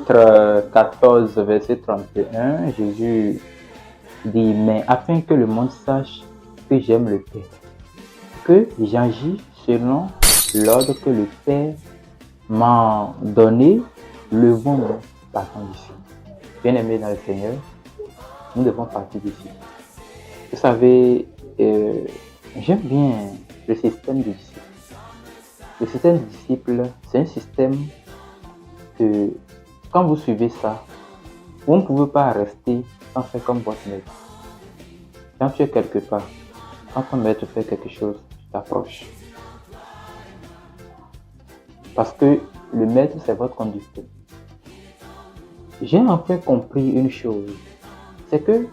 chapitre 14, verset 31, Jésus dit, mais afin que le monde sache que j'aime le Père, que j'agis selon l'ordre que le Père m'a donné, levons-nous, partons d'ici. Bien-aimés dans le Seigneur, nous devons partir d'ici. Vous savez, j'aime bien le système des disciples. Le système des disciples, c'est un système que, quand vous suivez ça, vous ne pouvez pas rester sans faire comme votre maître. Quand tu es quelque part, quand ton maître fait quelque chose, tu t'approches. Parce que le maître, c'est votre conducteur. J'ai enfin compris une chose, c'est que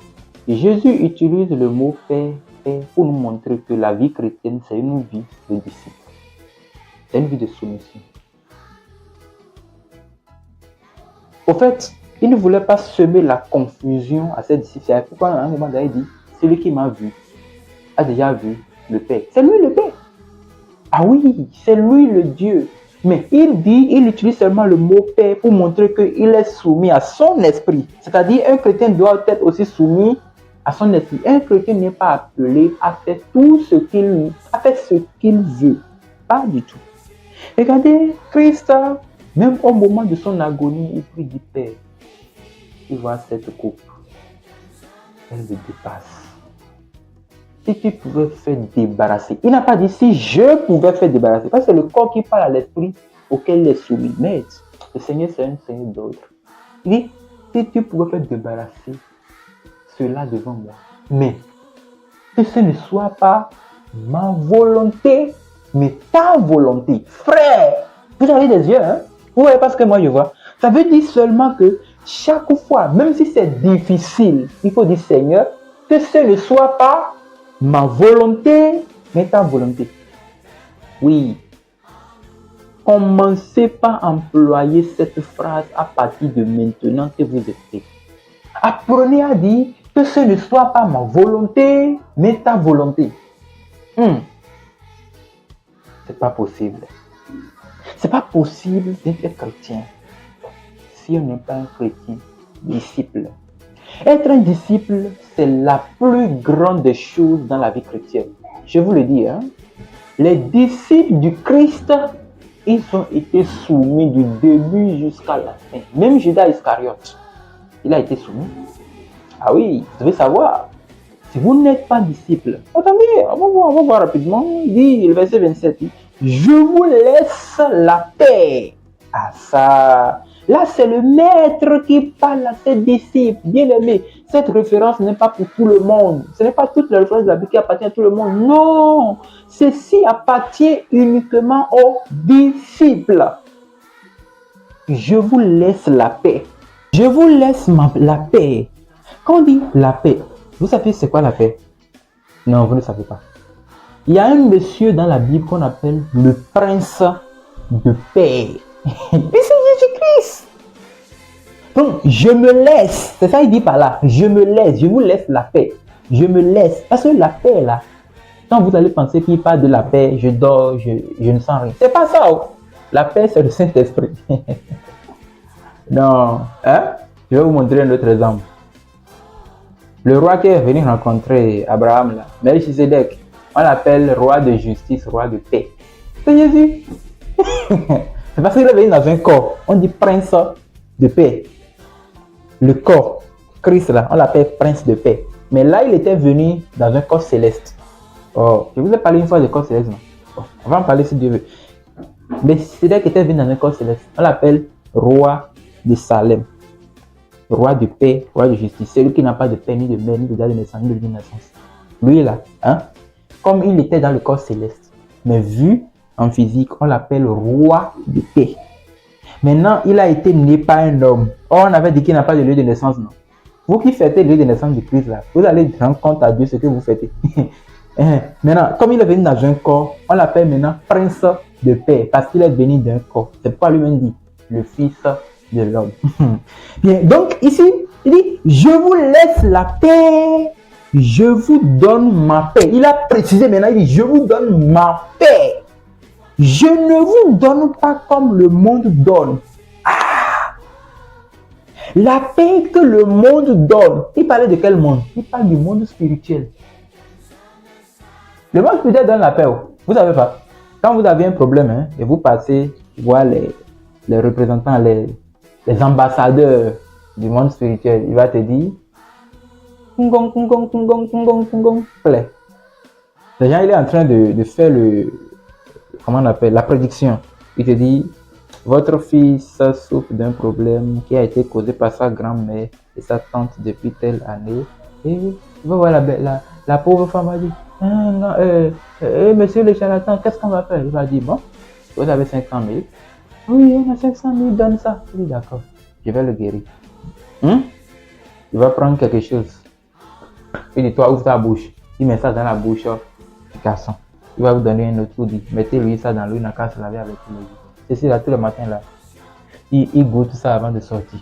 Jésus utilise le mot Père pour nous montrer que la vie chrétienne, c'est une vie de disciple. C'est une vie de soumission. Au fait, il ne voulait pas semer la confusion à ses disciples. C'est pourquoi à un moment donné, il dit, celui qui m'a vu a déjà vu le Père. C'est lui le Père. Ah oui, c'est lui le Dieu. Mais il utilise seulement le mot Père pour montrer qu'il est soumis à son esprit. C'est-à-dire, un chrétien doit être aussi soumis à son esprit. Un chrétien n'est pas appelé à faire tout ce qu'il veut. Pas du tout. Regardez, Christ, même au moment de son agonie, il prie du Père. Il voit cette coupe. Elle le dépasse. Si tu pouvais faire débarrasser. Il n'a pas dit si je pouvais faire débarrasser. Parce que c'est le corps qui parle à l'esprit auquel il est soumis. Mais le Seigneur, c'est un Seigneur d'autre. Il dit, si tu pouvais faire débarrasser cela devant moi. Mais que ce ne soit pas ma volonté, mais ta volonté. Frère, vous avez des yeux, hein? Vous voyez pas ce que moi je vois. Ça veut dire seulement que chaque fois, même si c'est difficile, il faut dire Seigneur, que ce ne soit pas ma volonté, mais ta volonté. Oui. Commencez par employer cette phrase à partir de maintenant que vous êtes prêts. Apprenez à dire que ce ne soit pas ma volonté, mais ta volonté. C'est pas possible. C'est pas possible d'être chrétien si on n'est pas un chrétien disciple. Être un disciple, c'est la plus grande des choses dans la vie chrétienne. Je vous le dis, hein? Les disciples du Christ, ils ont été soumis du début jusqu'à la fin. Même Judas Iscariote, il a été soumis. Ah oui, vous devez savoir. Si vous n'êtes pas disciple, attendez, on va voir rapidement. Il dit, le verset 27, dit, je vous laisse la paix. Ah ça, là c'est le maître qui parle à ses disciples. Bien aimé, cette référence n'est pas pour tout le monde. Ce n'est pas toute la référence de la Bible qui appartient à tout le monde. Non, ceci appartient uniquement aux disciples. Je vous laisse la paix. Je vous laisse la paix. Quand on dit la paix, vous savez c'est quoi la paix? Non, vous ne savez pas. Il y a un monsieur dans la Bible qu'on appelle le prince de paix. Et c'est Jésus-Christ. Donc, je me laisse. C'est ça il dit par là. Je me laisse. Je vous laisse la paix. Je me laisse. Parce que la paix là, quand vous allez penser qu'il parle de la paix, je dors, je ne sens rien. C'est pas ça. Oh. La paix, c'est le Saint-Esprit. Non. Hein? Je vais vous montrer un autre exemple. Le roi qui est venu rencontrer Abraham, là, Melchisedec, on l'appelle roi de justice, roi de paix. C'est Jésus. C'est parce qu'il est venu dans un corps. On dit prince de paix. Le corps, Christ là, on l'appelle prince de paix. Mais là, il était venu dans un corps céleste. Oh, je vous ai parlé une fois de corps céleste, non? Oh, on va en parler si Dieu veut. Mais Melchisedec était venu dans un corps céleste. On l'appelle roi de Salem. Roi de paix, roi de justice. Celui qui n'a pas de paix, ni de mère, ni de date de naissance, ni de naissance. Lui là, hein? Comme il était dans le corps céleste, mais vu en physique, on l'appelle roi de paix. Maintenant, il a été né par un homme. Or, on avait dit qu'il n'a pas de lieu de naissance, non? Vous qui fêtez le lieu de naissance du Christ là, vous allez rendre compte à Dieu ce que vous fêtez. Maintenant, comme il est venu dans un corps, on l'appelle maintenant prince de paix, parce qu'il est venu d'un corps. C'est pourquoi lui-même dit le fils de l'homme. Bien, donc ici, il dit, je vous laisse la paix, je vous donne ma paix. Il a précisé maintenant, il dit, je vous donne ma paix. Je ne vous donne pas comme le monde donne. Ah! La paix que le monde donne. Il parlait de quel monde? Il parle du monde spirituel. Le monde spirituel donne la paix. Vous savez pas? Quand vous avez un problème et vous passez voir les représentants, les ambassadeurs du monde spirituel, il va te dire Kungong, kungong, kungong, kungong, kungong, plaît. Le gens, il est en train de faire comment on appelle, la prédiction. Il te dit, votre fils souffre d'un problème qui a été causé par sa grand-mère et sa tante depuis telle année. Et il va voir la pauvre femme va dire, monsieur le charlatan, qu'est-ce qu'on va faire? Il va dire, bon, vous avez 500 000. Oui, on a 500 000, donne ça. Il dit, d'accord, je vais le guérir. Il va prendre quelque chose. Il dit, toi, ouvre ta bouche. Il met ça dans la bouche du garçon. Il va vous donner un autre coup, dit, mettez-lui ça dans l'eau, il n'a qu'à se laver avec tous les jours. Ceci là, tout le matin là, il goûte ça avant de sortir.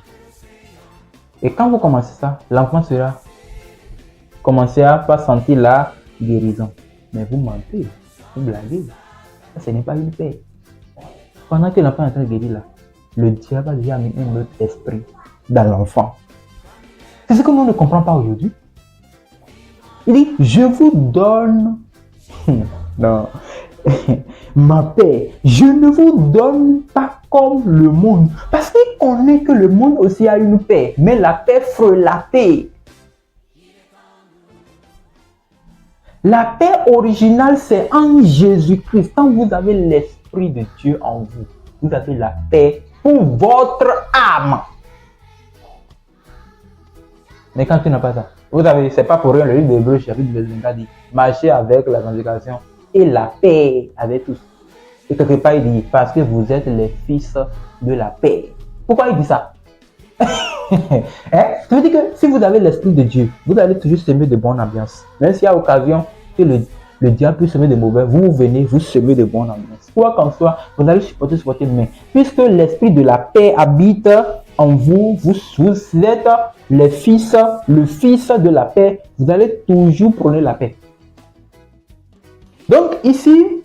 Et quand vous commencez ça, l'enfant sera commencer à pas sentir la guérison. Mais vous mentez, vous blaguez. Ça, ce n'est pas une paix. Pendant que l'enfant est en train de guérir là, le diable a déjà mis un autre esprit dans l'enfant. C'est ce que l'on ne comprend pas aujourd'hui. Il dit, je vous donne non. ma paix. Je ne vous donne pas comme le monde. Parce qu'il connaît que le monde aussi a une paix. Mais la paix frelatée. La paix originale, c'est en Jésus-Christ. Quand vous avez l'Esprit de Dieu en vous, vous avez la paix pour votre âme. Mais quand tu n'as pas ça, vous avez, c'est pas pour rien, le livre d'Hébreux, chapitre 24 dit, marchez avec la consécration et la paix avec tous. Et quelque part, il dit, parce que vous êtes les fils de la paix. Pourquoi il dit ça? Ça veut dire que si vous avez l'Esprit de Dieu, vous allez toujours semer de bonnes ambiances. Même s'il y a occasion que le diable peut semer de mauvais, vous venez, vous semez de bonnes ambiances. Quoi qu'en soit, vous allez supporter, mais puisque l'Esprit de la paix habite en vous, vous êtes les fils, le fils de la paix, vous allez toujours prôner la paix. Donc ici,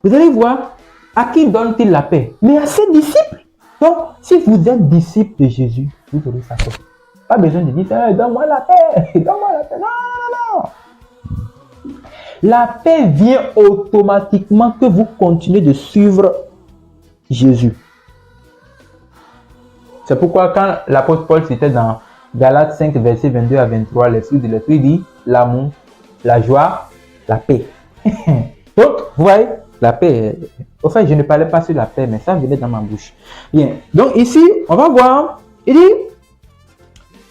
vous allez voir, à qui donne-t-il la paix? Mais à ses disciples. Donc, si vous êtes disciple de Jésus, vous aurez sa paix. Pas besoin de dire, donne-moi la paix, donne-moi la paix. Non, non, non. La paix vient automatiquement que vous continuez de suivre Jésus. C'est pourquoi quand l'apôtre Paul citait dans Galates 5, versets 22 à 23, les fruits de l'esprit dit l'amour, la joie, la paix. Donc, vous voyez, la paix. Au fait, je ne parlais pas sur la paix, mais ça venait dans ma bouche. Bien. Donc ici, on va voir. Il dit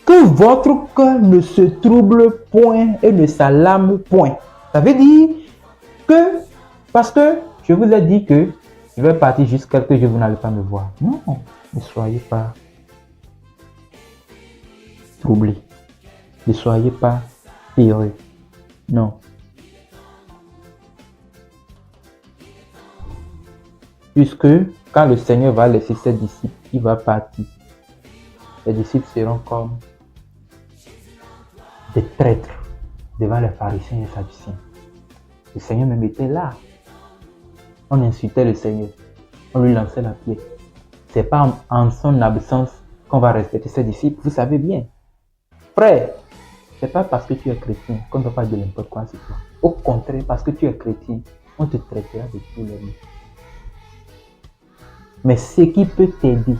que votre cœur ne se trouble point et ne s'alarme point. Ça veut dire que, parce que je vous ai dit que je vais partir juste quelques jours, vous n'allez pas me voir. Non, ne soyez pas troublés. Ne soyez pas heureux. Non. Puisque quand le Seigneur va laisser ses disciples, il va partir. Les disciples seront comme des traîtres devant les pharisiens et les sadduciens. Le Seigneur même était là. On insultait le Seigneur. On lui lançait la pierre. Ce n'est pas en son absence qu'on va respecter ses disciples. Vous savez bien. Frère, ce n'est pas parce que tu es chrétien qu'on ne doit pas dire n'importe quoi sur toi. Au contraire, parce que tu es chrétien, on te traitera de tous les mots. Mais ce qui peut t'aider,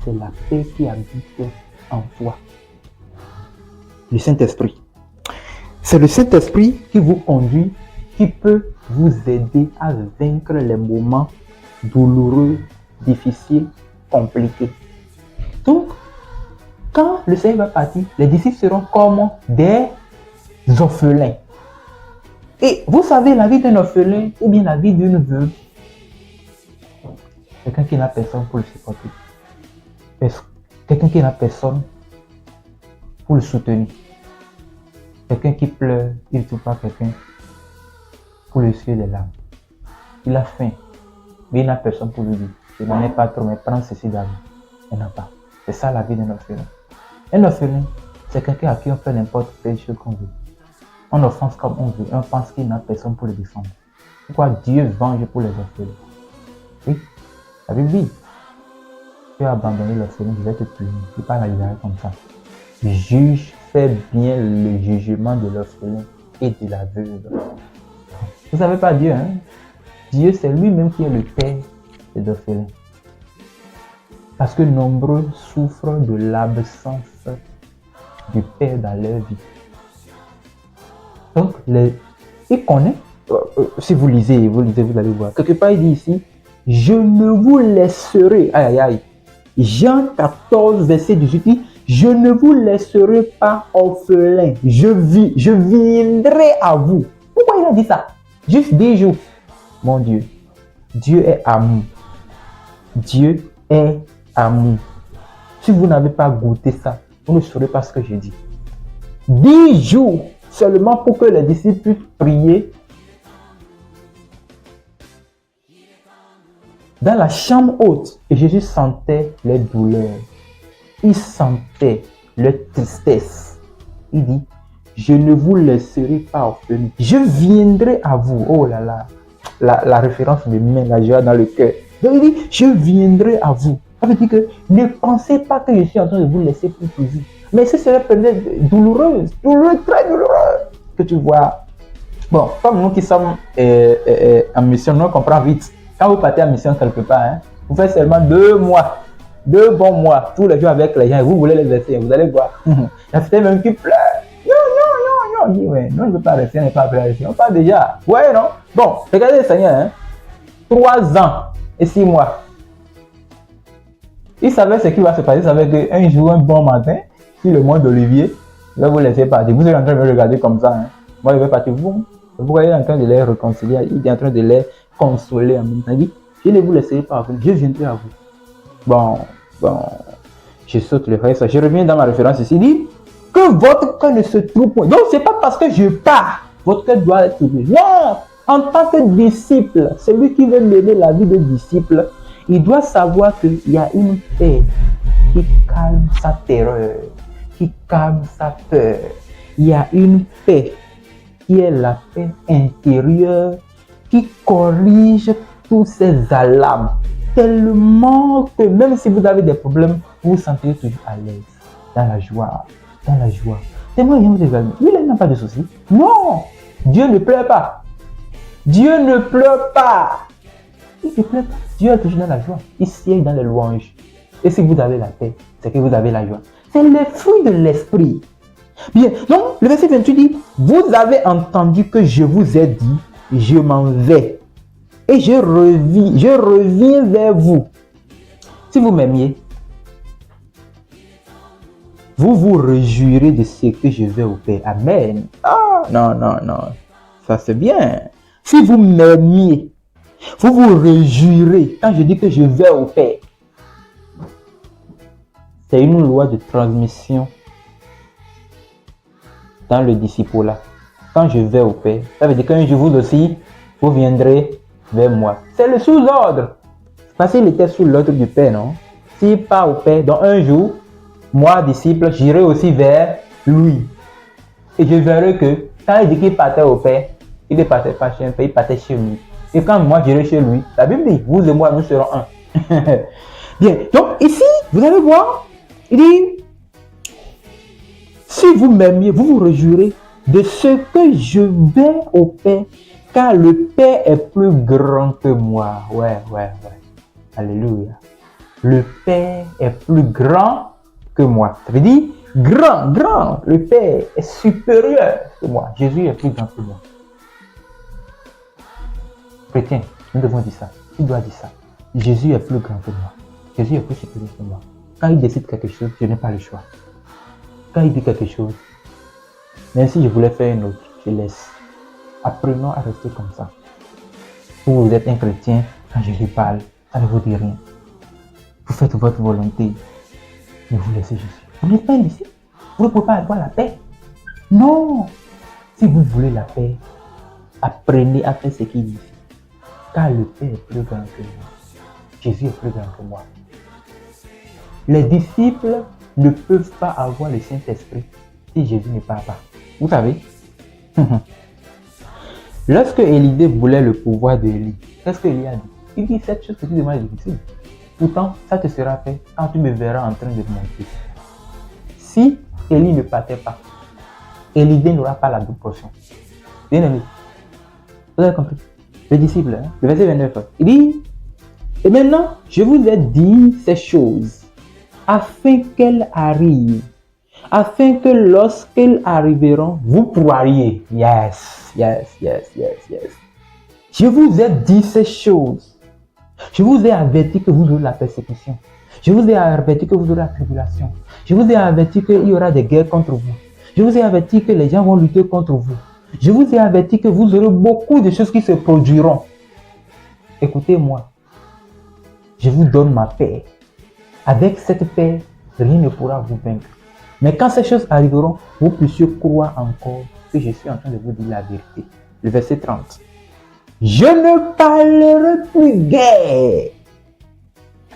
c'est la paix qui habite en toi. Le Saint-Esprit. C'est le Saint-Esprit qui vous conduit, qui peut vous aider à vaincre les moments douloureux, difficiles, compliqués. Donc, quand le Seigneur va partir, les disciples seront comme des orphelins. Et vous savez, la vie d'un orphelin ou bien la vie d'une veuve, quelqu'un qui n'a personne pour le supporter. Quelqu'un qui n'a personne pour le soutenir. Quelqu'un qui pleure, il ne trouve pas quelqu'un pour le suer des larmes. Il a faim, mais il n'a personne pour lui dire. Je n'en ai pas trop, mais prends ceci d'abord. Il n'a pas. C'est ça la vie d'un orphelin. Un orphelin, c'est quelqu'un à qui on fait n'importe quelle chose qu'on veut. On offense comme on veut. On pense qu'il n'a personne pour le défendre. Pourquoi Dieu venge pour les orphelins? Oui. La Bible dit. tu as abandonné l'orphelin, je vais te punir. Tu parles à Israël comme ça. Juge, fais bien le jugement de l'orphelin et de la veuve. Vous savez pas Dieu, hein? Dieu, c'est lui-même qui est le père des orphelins. Parce que nombreux souffrent de l'absence du père dans leur vie. Donc, il connaît. Si vous lisez, vous allez voir. Quelque part, il dit ici, je ne vous laisserai. Aïe, aïe. Jean 14, verset 18 dit, je ne vous laisserai pas orphelin. Je viendrai à vous. Pourquoi il a dit ça? Juste 10 jours. Mon Dieu. Dieu est amour. Dieu est amour. Si vous n'avez pas goûté ça, vous ne saurez pas ce que je dis. 10 jours seulement pour que les disciples puissent prier dans la chambre haute. Et Jésus sentait les douleurs. Il sentait leur tristesse. Il dit, je ne vous laisserai pas orphelin. Je viendrai à vous. Oh là là. La référence me met la joie dans le cœur. Donc il dit, je viendrai à vous. Ça veut dire que ne pensez pas que je suis en train de vous laisser pour toujours. Mais ce serait peut-être douloureux, très douloureux, que tu vois. Bon, comme nous qui sommes en mission, nous on comprend vite. Quand vous partez en mission quelque part, hein, vous faites seulement 2 mois, 2 bons mois, tous les jours avec les gens, et vous voulez les laisser, vous allez voir. Il y a certains même qui pleurent. On dit, ouais, non, je ne veux pas rester, on n'est pas prêt à rester. On part déjà. Ouais, non? Bon, regardez le Seigneur, hein. 3 ans et 6 mois. Il savait ce qui va se passer. Il savait qu'un jour, un bon matin, sur le mont d'Olivier, il va vous laisser partir. Vous êtes en train de me regarder comme ça. Hein. Moi, je vais partir. Vous voyez, il est en train de les réconcilier. Il est en train de les consoler en même temps. Il dit, je ne vous laisserai pas venir. Je viendrai à vous. Bon, je saute le reste. Je reviens dans ma référence ici. Il dit que votre cœur ne se trouble point. Donc, ce n'est pas parce que je pars. Votre cœur doit être troublé. Non! En tant que disciple, celui qui veut mener la vie de disciple, il doit savoir qu'il y a une paix qui calme sa terreur, qui calme sa peur. Il y a une paix qui est la paix intérieure, qui corrige tous ces alarmes. Tellement que même si vous avez des problèmes, vous vous sentez toujours à l'aise, dans la joie, dans la joie. C'est moi qui vous évaluer. Lui, il n'a pas de soucis. Non! Dieu ne pleure pas. Dieu ne pleure pas. Il ne pleure pas. Dieu est toujours dans la joie. Il siège dans les louanges. Et si vous avez la paix, c'est que vous avez la joie. C'est le fruit de l'esprit. Bien, donc le verset 28 dit, vous avez entendu que je vous ai dit, je m'en vais. Et je reviens vers vous. Si vous m'aimiez, vous vous réjouirez de ce que je vais au Père. Amen. Ah, non. Ça c'est bien. Si vous m'aimiez, vous vous réjouirez quand je dis que je vais au Père. C'est une loi de transmission dans le disciple-là. Quand je vais au Père, ça veut dire qu'un jour vous aussi, vous viendrez vers moi. C'est le sous-ordre. Parce qu'il était sous l'ordre du Père, non? S'il part au Père, dans un jour, moi, disciple, j'irai aussi vers lui. Et je verrai que quand il dit qu'il partait au Père, il ne partait pas chez un Père, il partait chez lui. Et quand moi j'irai chez lui, la Bible dit, vous et moi, nous serons un. Bien, donc ici, vous allez voir, il dit, si vous m'aimiez, vous vous réjouirez de ce que je vais au Père, car le Père est plus grand que moi. Ouais. Alléluia. Le Père est plus grand que moi. Ça veut dire, grand. Le Père est supérieur que moi. Jésus est plus grand que moi. Chrétien, nous devons dire ça. Tu dois dire ça. Jésus est plus grand que moi. Jésus est plus supérieur que moi. Quand il décide quelque chose, je n'ai pas le choix. Quand il dit quelque chose, même si je voulais faire une autre, je laisse. Apprenons à rester comme ça. Vous êtes un chrétien, quand je lui parle, ça ne vous dit rien. Vous faites votre volonté, mais vous laissez Jésus. Vous n'êtes pas un disciple. Vous ne pouvez pas avoir la paix. Non. Si vous voulez la paix, apprenez à faire ce qu'il dit. Car le Père est plus grand que moi. Jésus est plus grand que moi. Les disciples ne peuvent pas avoir le Saint-Esprit si Jésus ne parle pas. Vous savez, lorsque Élisée voulait le pouvoir d'Élie, qu'est-ce qu'Élie a dit? Il dit cette chose que tu demandes est difficile. Pourtant, ça te sera fait quand tu me verras en train de monter. Si Élie ne partait pas, Élisée n'aura pas la double portion. Bien aimé, vous avez compris? Le disciple, hein? Le verset 29, il dit, et maintenant, je vous ai dit ces choses afin qu'elles arrivent, afin que lorsqu'elles arriveront, vous pourriez. Yes, yes, yes, yes, yes. Je vous ai dit ces choses. Je vous ai averti que vous aurez la persécution. Je vous ai averti que vous aurez la tribulation. Je vous ai averti qu'il y aura des guerres contre vous. Je vous ai averti que les gens vont lutter contre vous. Je vous ai averti que vous aurez beaucoup de choses qui se produiront. Écoutez-moi. Je vous donne ma paix. Avec cette paix, rien ne pourra vous vaincre. Mais quand ces choses arriveront, vous puissiez croire encore que je suis en train de vous dire la vérité. Le verset 30. Je ne parlerai plus guère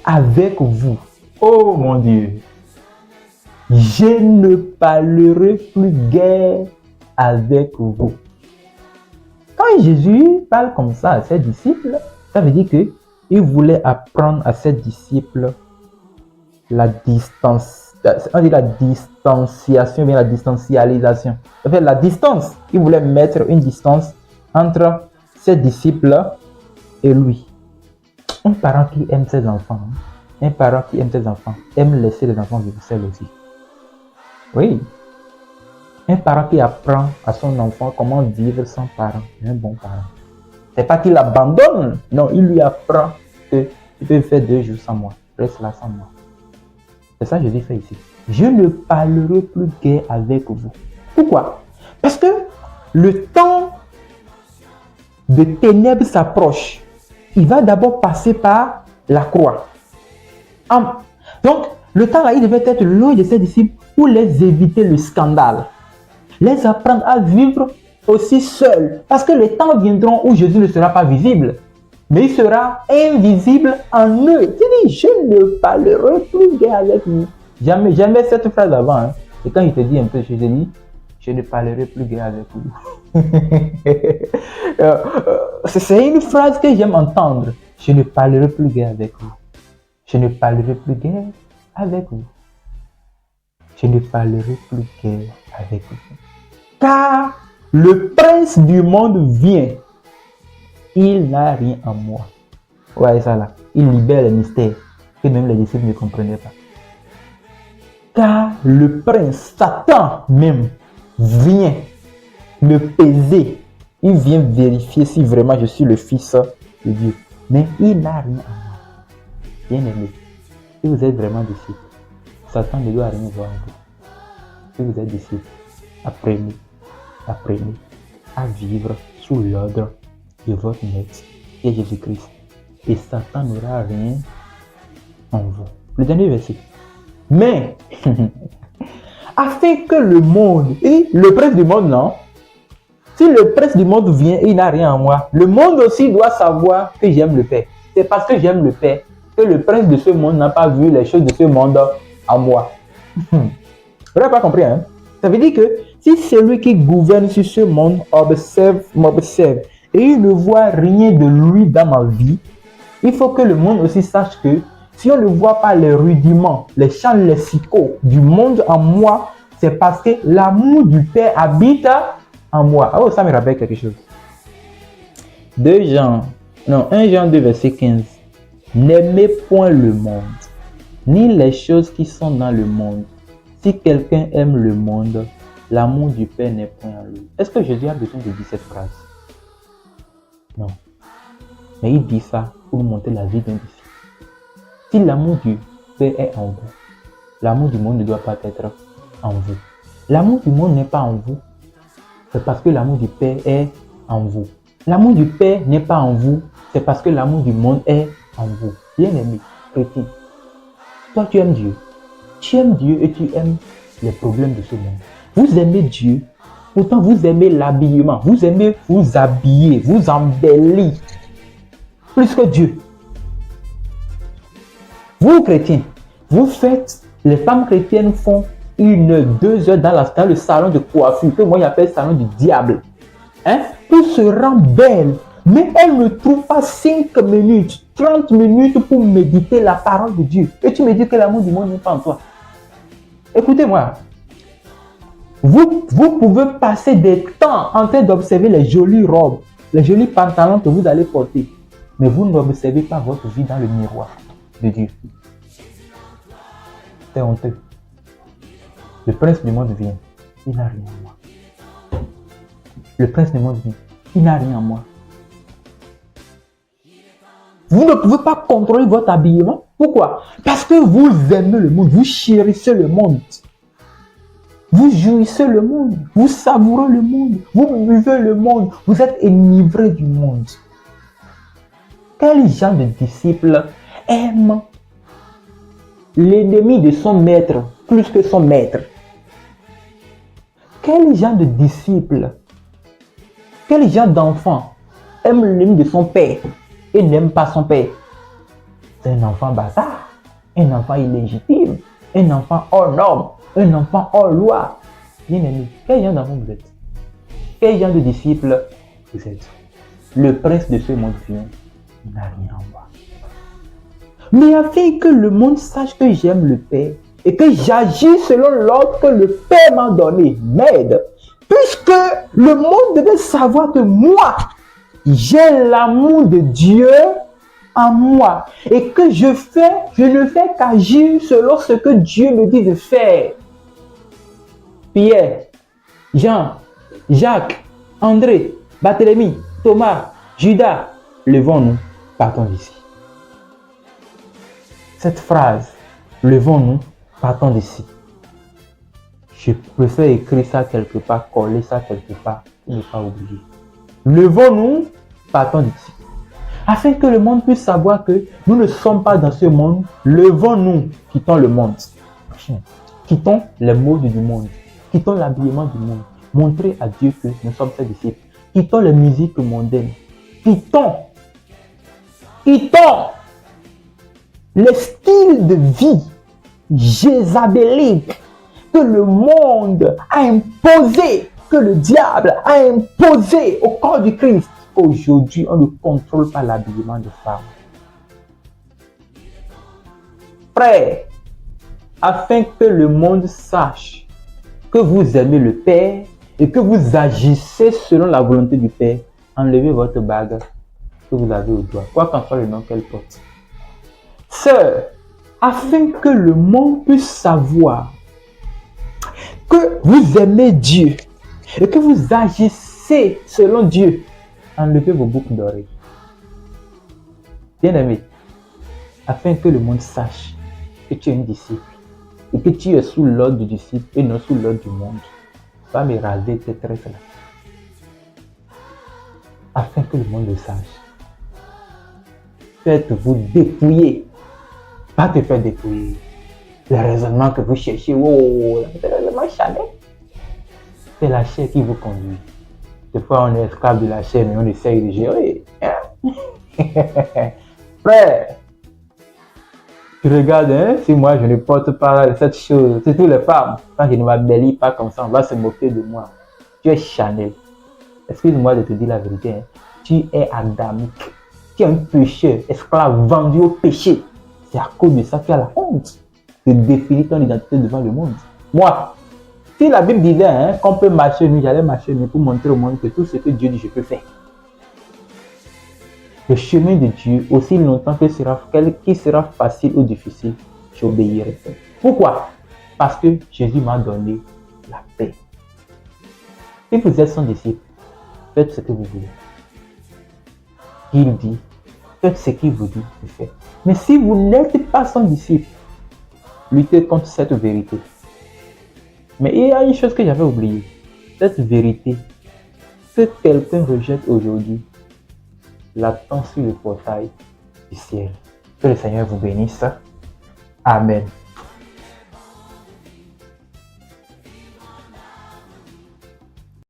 avec vous. Oh mon Dieu. Je ne parlerai plus guère avec vous. Quand Jésus parle comme ça à ses disciples, ça veut dire qu'il voulait apprendre à ses disciples la distance. On dit la distanciation, bien la distancialisation. En fait, la distance. Il voulait mettre une distance entre ses disciples et lui. Un parent qui aime ses enfants, un parent qui aime ses enfants, aime laisser les enfants vivre seuls aussi. Oui. Un parent qui apprend à son enfant comment vivre sans parent, un bon parent. C'est pas qu'il abandonne, non, il lui apprend que tu peux faire 2 jours sans moi, reste là sans moi. C'est ça que Jésus fait ici. Je ne parlerai plus guère avec vous. Pourquoi? Parce que le temps de ténèbres s'approche. Il va d'abord passer par la croix. Donc, le temps là, il devait être loin de ses disciples pour les éviter le scandale. Les apprendre à vivre aussi seuls. Parce que les temps viendront où Jésus ne sera pas visible. Mais il sera invisible en eux. Tu dis, je ne parlerai plus guère avec vous. Jamais cette phrase avant. Hein. Et quand il te dit un peu, je te dis, je ne parlerai plus guère avec vous. C'est une phrase que j'aime entendre. Je ne parlerai plus guère avec vous. Je ne parlerai plus guère avec vous. Je ne parlerai plus guère avec vous. Car le prince du monde vient. Il n'a rien en moi. Ouais, ça là. Il libère les mystères que même les disciples ne comprenaient pas. Car le prince, Satan même, vient me peser. Il vient vérifier si vraiment je suis le fils de Dieu. Mais il n'a rien en moi. Bien aimé, si vous êtes vraiment disciple, Satan ne doit rien voir en vous. Si vous êtes disciple, apprenez à vivre sous l'ordre de votre maître, qui est Jésus-Christ. Et Satan n'aura rien en vous. Le dernier verset. Mais, afin que le monde, et le prince du monde, non? Si le prince du monde vient et il n'a rien en moi, le monde aussi doit savoir que j'aime le Père. C'est parce que j'aime le Père que le prince de ce monde n'a pas vu les choses de ce monde en moi. Vous n'avez pas compris, hein? Ça veut dire que si celui qui gouverne sur ce monde m'observe et il ne voit rien de lui dans ma vie, il faut que le monde aussi sache que si on ne voit pas les rudiments, les champs lexicaux du monde en moi, c'est parce que l'amour du Père habite en moi. Oh, ça me rappelle quelque chose. 1 Jean 2, verset 15. N'aimez point le monde, ni les choses qui sont dans le monde. Si quelqu'un aime le monde, l'amour du Père n'est point en lui. Est-ce que Jésus a besoin de dire cette phrase? Non. Mais il dit ça pour nous montrer la vie d'un disciple. Si l'amour du Père est en vous, l'amour du monde ne doit pas être en vous. L'amour du monde n'est pas en vous. C'est parce que l'amour du Père est en vous. L'amour du Père n'est pas en vous. C'est parce que l'amour du monde est en vous. Bien-aimé, chrétien, toi tu aimes Dieu. Tu aimes Dieu et tu aimes les problèmes de ce monde. Vous aimez Dieu, pourtant vous aimez l'habillement. Vous aimez vous habiller, vous embellir plus que Dieu. Vous, chrétiens, vous faites, les femmes chrétiennes font 1-2 heures dans le salon de coiffure, que moi j'appelle salon du diable. Hein? Pour se rendre belle, Mais elle ne trouve pas 5 minutes, 30 minutes pour méditer la parole de Dieu. Et tu me dis que l'amour du monde n'est pas en toi. Écoutez-moi. Vous pouvez passer des temps en train d'observer les jolies robes, les jolis pantalons que vous allez porter. Mais vous n'observez pas votre vie dans le miroir de Dieu. C'est honteux. Le prince du monde vient. Il n'a rien en moi. Le prince du monde vient. Il n'a rien en moi. Vous ne pouvez pas contrôler votre habillement. Pourquoi? Parce que vous aimez le monde. Vous chérissez le monde. Vous jouissez le monde. Vous savourez le monde. Vous buvez le monde. Vous êtes enivré du monde. Quel genre de disciple aime l'ennemi de son maître plus que son maître? Quel genre de disciple, quel genre d'enfant aime l'ennemi de son père et n'aime pas son père? C'est un enfant bâtard, un enfant illégitime, un enfant hors norme, un enfant hors loi. Bien aimé, quel genre d'enfant vous êtes? Quel genre de disciple vous êtes? Le prince de ce monde vient, il n'a rien en moi. Mais afin que le monde sache que j'aime le Père et que j'agis selon l'ordre que le Père m'a donné, m'aide. Puisque le monde devait savoir que moi, j'ai l'amour de Dieu en moi et que je ne fais qu'agir selon ce que Dieu me dit de faire. Pierre, Jean, Jacques, André, Barthélemy, Thomas, Judas, levons-nous, partons d'ici. Cette phrase, levons-nous, partons d'ici. Je préfère écrire ça quelque part, coller ça quelque part, pour ne pas oublier. Levons-nous, partons d'ici. Afin que le monde puisse savoir que nous ne sommes pas dans ce monde, levons-nous, quittons le monde. Quittons les modes du monde. Quittons l'habillement du monde. Montrez à Dieu que nous sommes ses disciples. Quittons les musiques mondaines. Quittons les styles de vie jézabéliques que le monde a imposé, que le diable a imposé au corps du Christ. Aujourd'hui, on ne contrôle pas l'habillement des femmes. Frère, afin que le monde sache que vous aimez le Père et que vous agissez selon la volonté du Père, enlevez votre bague que vous avez au doigt, quoi qu'en soit le nom qu'elle porte. Sœur, afin que le monde puisse savoir que vous aimez Dieu et que vous agissez selon Dieu, enlevez vos boucles d'oreilles. Bien-aimé, afin que le monde sache que tu es un disciple et que tu es sous l'ordre du disciple et non sous l'ordre du monde, va me raser tes tresses là. Afin que le monde le sache. Faites-vous dépouiller. Pas te faire dépouiller. Le raisonnement que vous cherchez, c'est le raisonnement charnel. C'est la chair qui vous conduit. Des fois, on est esclave de la chair, mais on essaye de gérer. Frère, tu regardes, hein, si moi je ne porte pas cette chose, c'est toutes les femmes, quand je ne m'embellis pas comme ça, on va se moquer de moi. Tu es charnel. Excuse-moi de te dire la vérité, hein. Tu es adamique. Tu es un pécheur, esclave, vendu au péché. C'est à cause de ça que tu as la honte de définir ton identité devant le monde. Moi, si la Bible disait hein, qu'on peut marcher nu, j'allais marcher nu pour montrer au monde que tout ce que Dieu dit, je peux faire. Le chemin de Dieu, aussi longtemps qu'il sera facile ou difficile, j'obéirai. Pourquoi? Parce que Jésus m'a donné la paix. Si vous êtes son disciple, faites ce que vous voulez. Il dit, faites ce qu'il vous dit de faire. Mais si vous n'êtes pas son disciple, luttez contre cette vérité. Mais il y a une chose que j'avais oubliée. Cette vérité que quelqu'un rejette aujourd'hui, l'attend sur le portail du ciel. Que le Seigneur vous bénisse. Amen.